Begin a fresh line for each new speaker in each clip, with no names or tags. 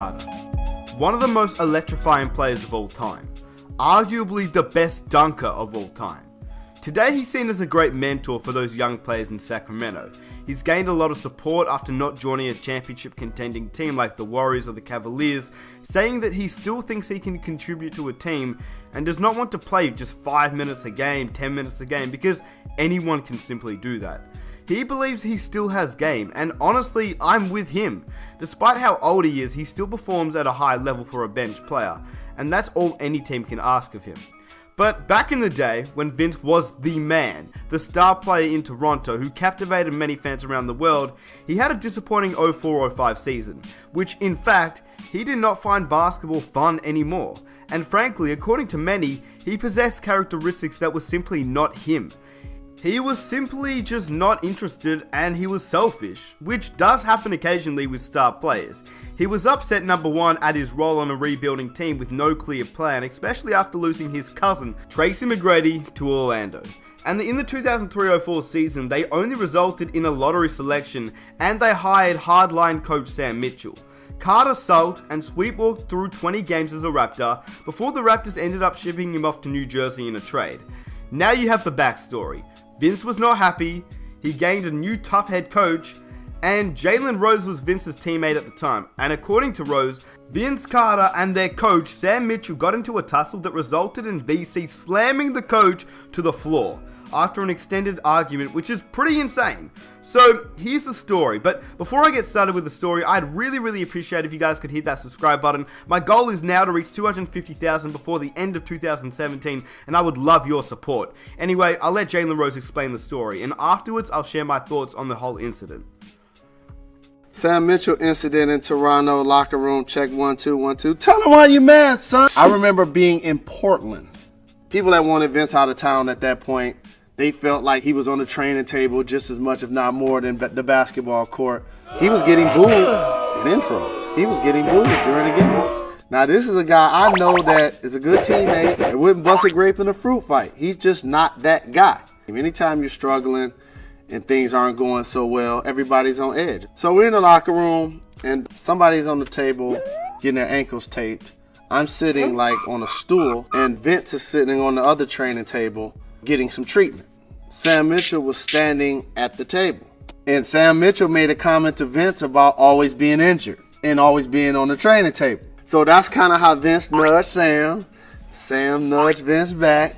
Carter, one of the most electrifying players of all time, arguably the best dunker of all time. Today he's seen as a great mentor for those young players in Sacramento. He's gained a lot of support after not joining a championship contending team like the Warriors or the Cavaliers, saying that he still thinks he can contribute to a team and does not want to play just 5 minutes a game, 10 minutes a game, because anyone can simply do that. He believes he still has game, and honestly, I'm with him. Despite how old he is, he still performs at a high level for a bench player, and that's all any team can ask of him. But back in the day, when Vince was the man, the star player in Toronto who captivated many fans around the world, he had a disappointing 04-05 season, which in fact, he did not find basketball fun anymore. And frankly, according to many, he possessed characteristics that were simply not him. He was simply just not interested, and he was selfish, which does happen occasionally with star players. He was upset, number one, at his role on a rebuilding team with no clear plan, especially after losing his cousin, Tracy McGrady, to Orlando. And in the 2003-04 season, they only resulted in a lottery selection, and they hired hardline coach Sam Mitchell. Carter sulked and sweepwalked through 20 games as a Raptor, before the Raptors ended up shipping him off to New Jersey in a trade. Now you have the backstory. Vince was not happy, he gained a new tough head coach, and Jalen Rose was Vince's teammate at the time. And according to Rose, Vince Carter and their coach Sam Mitchell got into a tussle that resulted in VC slamming the coach to the floor after an extended argument, which is pretty insane. So here's the story, but before I get started with the story, I'd really appreciate if you guys could hit that subscribe button. My goal is now to reach 250,000 before the end of 2017, and I would love your support. Anyway, I'll let Jalen Rose explain the story, and afterwards I'll share my thoughts on the whole incident.
Sam Mitchell incident in Toronto, locker room, check 1 2 1 2. Tell him why you mad, son. I remember being in Portland. People that wanted Vince out of town at that point, they felt like he was on the training table just as much, if not more, than the basketball court. He was getting booed in intros. He was getting booed during the game. Now, this is a guy I know that is a good teammate and wouldn't bust a grape in a fruit fight. He's just not that guy. Anytime you're struggling and things aren't going so well, everybody's on edge. So we're in the locker room, and somebody's on the table getting their ankles taped. I'm sitting like on a stool, and Vince is sitting on the other training table getting some treatment. Sam Mitchell was standing at the table, and Sam Mitchell made a comment to Vince about always being injured and always being on the training table. So that's kind of how Vince nudged Sam. Sam nudged Vince back.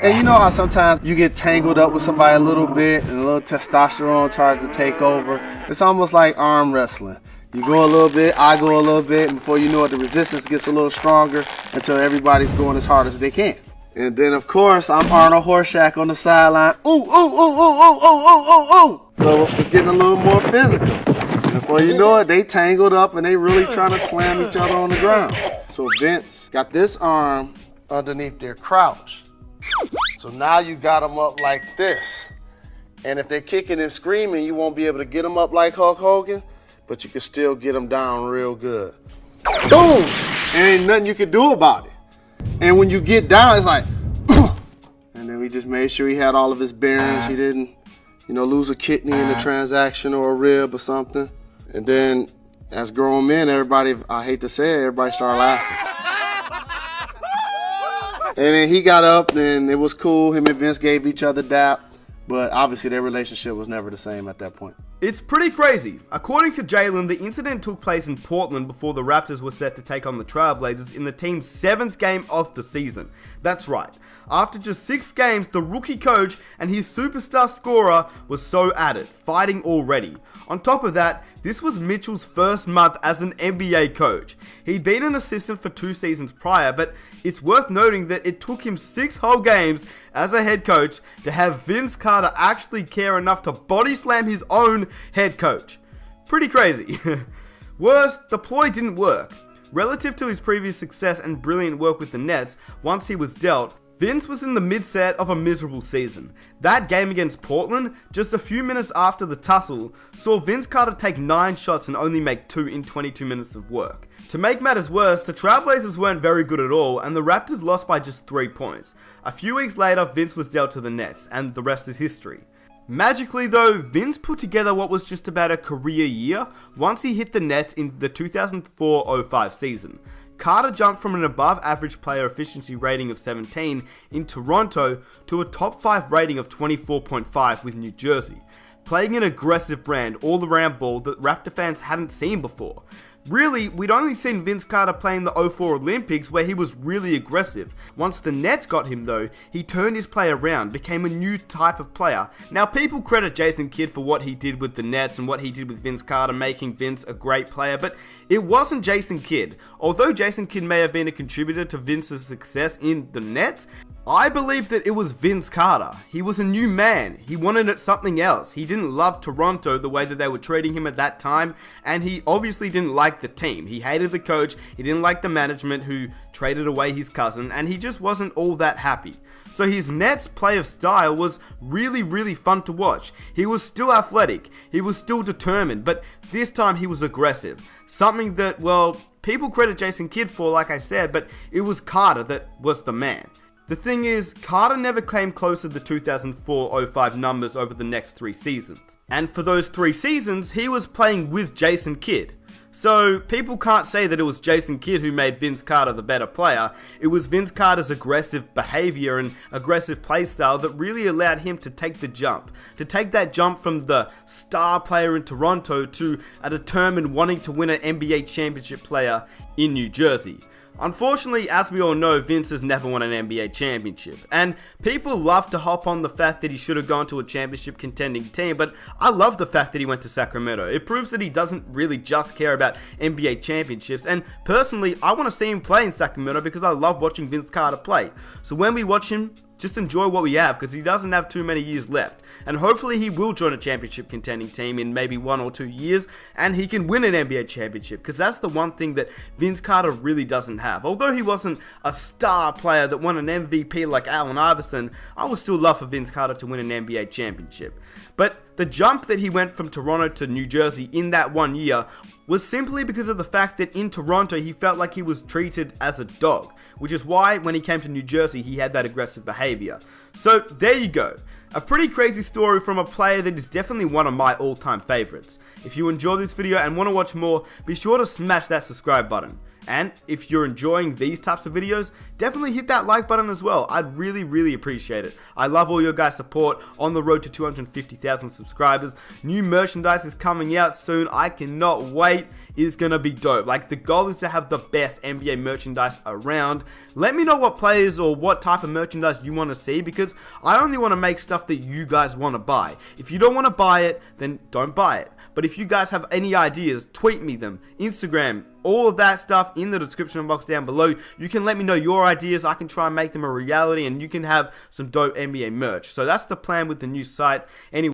And you know how sometimes you get tangled up with somebody a little bit and a little testosterone tries to take over? It's almost like arm wrestling. You go a little bit, I go a little bit, and before you know it, the resistance gets a little stronger until everybody's going as hard as they can. And then, of course, I'm Arnold Horshack on the sideline. Ooh, ooh, ooh, ooh, ooh, ooh, ooh, ooh, ooh. So it's getting a little more physical. And before you know it, they tangled up and they really trying to slam each other on the ground. So Vince got this arm underneath their crouch. So now you got them up like this. And if they're kicking and screaming, you won't be able to get them up like Hulk Hogan, but you can still get them down real good. Boom! And ain't nothing you can do about it. And when you get down, it's like, and then we just made sure he had all of his bearings. He didn't, lose a kidney in the transaction or a rib or something. And then as grown men, everybody, I hate to say it, everybody started laughing. And then he got up and it was cool. Him and Vince gave each other dap. But obviously their relationship was never the same at that point.
It's pretty crazy. According to Jalen, the incident took place in Portland before the Raptors were set to take on the Trailblazers in the team's 7th game of the season. That's right. After just 6 games, the rookie coach and his superstar scorer was so at it, fighting already. On top of that, this was Mitchell's first month as an NBA coach. He'd been an assistant for 2 seasons prior, but it's worth noting that it took him 6 whole games as a head coach to have Vince Carter actually care enough to body slam his own head coach. Pretty crazy. Worse, the ploy didn't work. Relative to his previous success and brilliant work with the Nets, once he was dealt, Vince was in the mid-set of a miserable season. That game against Portland, just a few minutes after the tussle, saw Vince Carter take 9 shots and only make 2 in 22 minutes of work. To make matters worse, the Trailblazers weren't very good at all, and the Raptors lost by just 3 points. A few weeks later, Vince was dealt to the Nets, and the rest is history. Magically though, Vince put together what was just about a career year once he hit the Nets in the 2004-05 season. Carter jumped from an above average player efficiency rating of 17 in Toronto to a top 5 rating of 24.5 with New Jersey, playing an aggressive brand all-around ball that Raptor fans hadn't seen before. Really, we'd only seen Vince Carter play in the 04 Olympics where he was really aggressive. Once the Nets got him though, he turned his play around, became a new type of player. Now people credit Jason Kidd for what he did with the Nets and what he did with Vince Carter, making Vince a great player, but it wasn't Jason Kidd. Although Jason Kidd may have been a contributor to Vince's success in the Nets, I believe that it was Vince Carter. He was a new man. He wanted something else. He didn't love Toronto the way that they were treating him at that time, and he obviously didn't like the team. He hated the coach, he didn't like the management who traded away his cousin, and he just wasn't all that happy. So his Nets play of style was really fun to watch. He was still athletic, he was still determined, but this time he was aggressive. Something that, well, people credit Jason Kidd for, like I said, but it was Carter that was the man. The thing is, Carter never came close to the 2004-05 numbers over the next 3 seasons. And for those 3 seasons, he was playing with Jason Kidd. So people can't say that it was Jason Kidd who made Vince Carter the better player. It was Vince Carter's aggressive behavior and aggressive play style that really allowed him to take the jump. To take that jump from the star player in Toronto to a determined wanting to win an NBA championship player in New Jersey. Unfortunately, as we all know, Vince has never won an NBA championship, and people love to hop on the fact that he should have gone to a championship contending team, but I love the fact that he went to Sacramento. It proves that he doesn't really just care about NBA championships, and personally, I want to see him play in Sacramento because I love watching Vince Carter play. So when we watch him, just enjoy what we have because he doesn't have too many years left. And hopefully he will join a championship contending team in maybe 1 or 2 years and he can win an NBA championship because that's the one thing that Vince Carter really doesn't have. Although he wasn't a star player that won an MVP like Allen Iverson, I would still love for Vince Carter to win an NBA championship. But the jump that he went from Toronto to New Jersey in that 1 year was simply because of the fact that in Toronto he felt like he was treated as a dog, which is why when he came to New Jersey he had that aggressive behavior. So there you go. A pretty crazy story from a player that is definitely one of my all-time favorites. If you enjoyed this video and want to watch more, be sure to smash that subscribe button. And if you're enjoying these types of videos, definitely hit that like button as well. I'd really appreciate it. I love all your guys' support on the road to 250,000 subscribers. New merchandise is coming out soon. I cannot wait. It's gonna be dope. Like, the goal is to have the best NBA merchandise around. Let me know what players or what type of merchandise you want to see because I only want to make stuff that you guys want to buy. If you don't want to buy it, then don't buy it. But if you guys have any ideas, tweet me them, Instagram, all of that stuff in the description box down below. You can let me know your ideas. I can try and make them a reality and you can have some dope NBA merch. So that's the plan with the new site. Anyway.